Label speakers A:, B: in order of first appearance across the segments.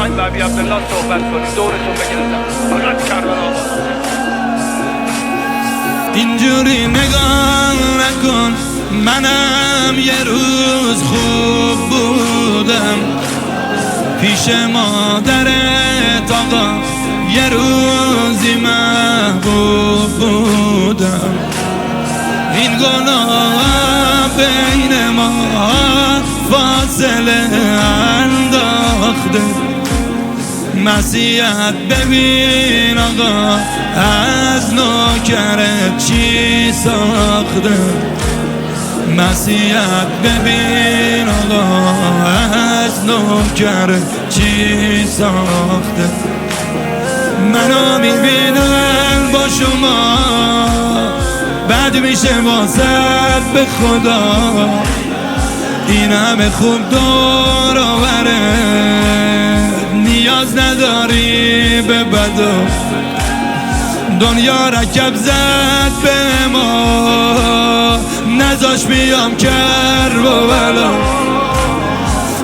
A: میخواین با ابی عبدالله صحبت کنید دورتون بگردم فقط کربلا.
B: اینجوری نگاه نکن، منم یه روز خوب بودم پیش مادرت آقا، یه روزی محبوب بودم. این گناه بین ما فاصله انداخته، مسیحت ببین آقا از نوکرت چی ساخته. مسیحت ببین آقا از نوکرت چی ساخته. منو میبینن با شما بد میشه واسد به خدا، این همه خوب دور آوره نیاز نداری به بدا. دنیا رکب زد به ما نذاش بیام کرب و بلا.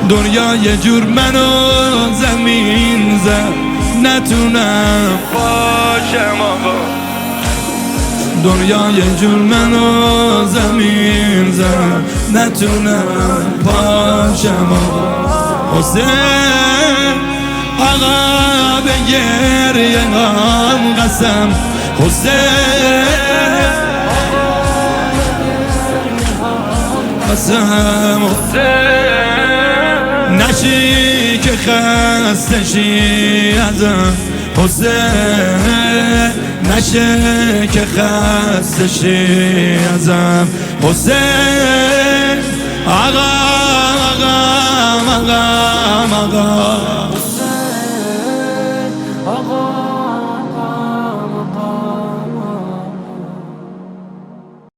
B: دنیا یه جور منو زمین زد نتونم باشم آقا. دنیا یه جور منو زمین زد نتونم باشم آقا. حسین آقا به گریه هم قسم، حسین قسم، حسین نشی که خسته شی ازم، حسین نشه که خسته شی ازم، حسین آقا آقا آقا آقا